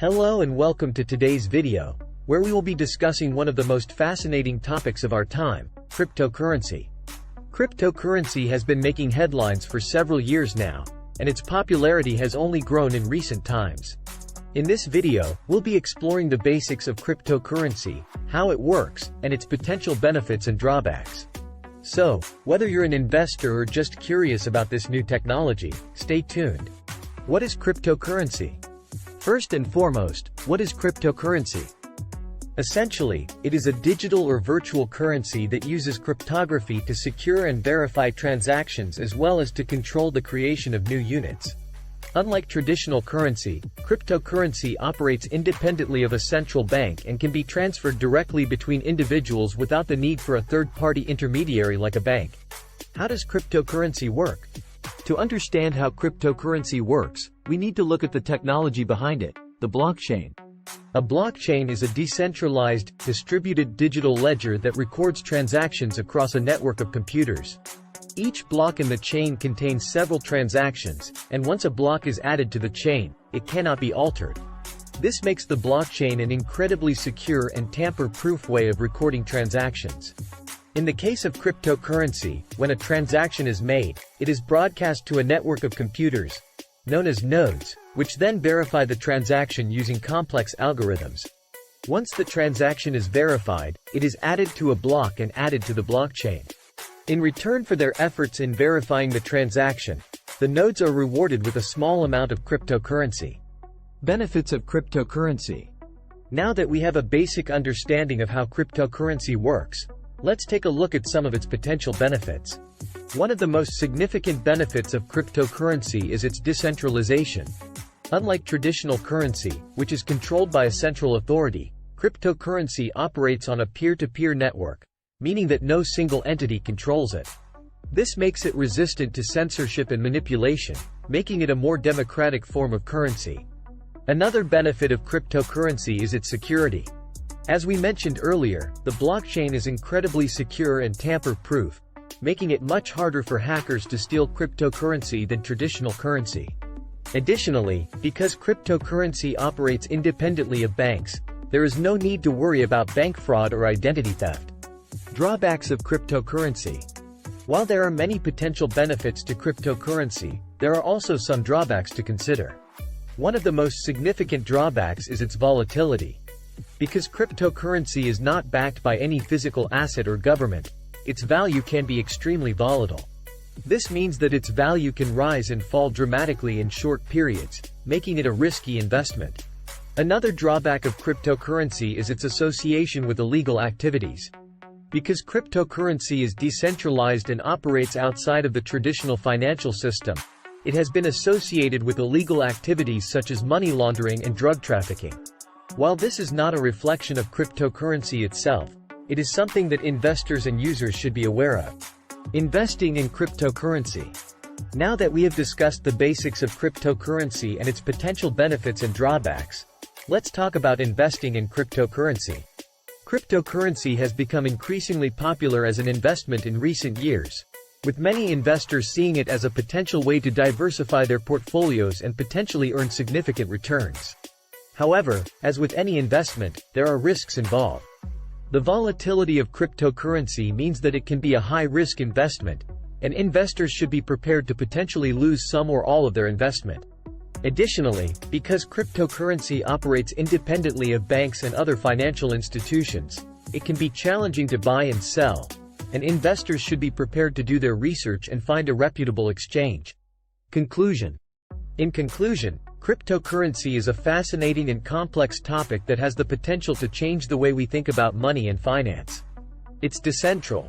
Hello and welcome to today's video, where we will be discussing one of the most fascinating topics of our time, cryptocurrency. Cryptocurrency has been making headlines for several years now, and its popularity has only grown in recent times. In this video, we'll be exploring the basics of cryptocurrency, how it works, and its potential benefits and drawbacks. So, whether you're an investor or just curious about this new technology, stay tuned. What is cryptocurrency? First and foremost, what is cryptocurrency? Essentially, it is a digital or virtual currency that uses cryptography to secure and verify transactions as well as to control the creation of new units. Unlike traditional currency, cryptocurrency operates independently of a central bank and can be transferred directly between individuals without the need for a third-party intermediary like a bank. How does cryptocurrency work? To understand how cryptocurrency works, we need to look at the technology behind it, the blockchain. A blockchain is a decentralized, distributed digital ledger that records transactions across a network of computers. Each block in the chain contains several transactions, and once a block is added to the chain, it cannot be altered. This makes the blockchain an incredibly secure and tamper-proof way of recording transactions. In the case of cryptocurrency, when a transaction is made, it is broadcast to a network of computers, known as nodes, which then verify the transaction using complex algorithms. Once the transaction is verified, it is added to a block and added to the blockchain. In return for their efforts in verifying the transaction, the nodes are rewarded with a small amount of cryptocurrency. Benefits of cryptocurrency. Now that we have a basic understanding of how cryptocurrency works, let's take a look at some of its potential benefits. One of the most significant benefits of cryptocurrency is its decentralization. Unlike traditional currency, which is controlled by a central authority, cryptocurrency operates on a peer-to-peer network, meaning that no single entity controls it. This makes it resistant to censorship and manipulation, making it a more democratic form of currency. Another benefit of cryptocurrency is its security. As we mentioned earlier, the blockchain is incredibly secure and tamper-proof, making it much harder for hackers to steal cryptocurrency than traditional currency. Additionally, because cryptocurrency operates independently of banks, there is no need to worry about bank fraud or identity theft. Drawbacks of cryptocurrency. While there are many potential benefits to cryptocurrency, there are also some drawbacks to consider. One of the most significant drawbacks is its volatility. Because cryptocurrency is not backed by any physical asset or government, its value can be extremely volatile. This means that its value can rise and fall dramatically in short periods, making it a risky investment. Another drawback of cryptocurrency is its association with illegal activities. Because cryptocurrency is decentralized and operates outside of the traditional financial system, it has been associated with illegal activities such as money laundering and drug trafficking. While this is not a reflection of cryptocurrency itself, it is something that investors and users should be aware of. Investing in cryptocurrency. Now that we have discussed the basics of cryptocurrency and its potential benefits and drawbacks, let's talk about investing in cryptocurrency. Cryptocurrency has become increasingly popular as an investment in recent years, with many investors seeing it as a potential way to diversify their portfolios and potentially earn significant returns. However, as with any investment, there are risks involved. The volatility of cryptocurrency means that it can be a high-risk investment, and investors should be prepared to potentially lose some or all of their investment. Additionally, because cryptocurrency operates independently of banks and other financial institutions, it can be challenging to buy and sell, and investors should be prepared to do their research and find a reputable exchange. Conclusion. In conclusion, cryptocurrency is a fascinating and complex topic that has the potential to change the way we think about money and finance. It's decentral,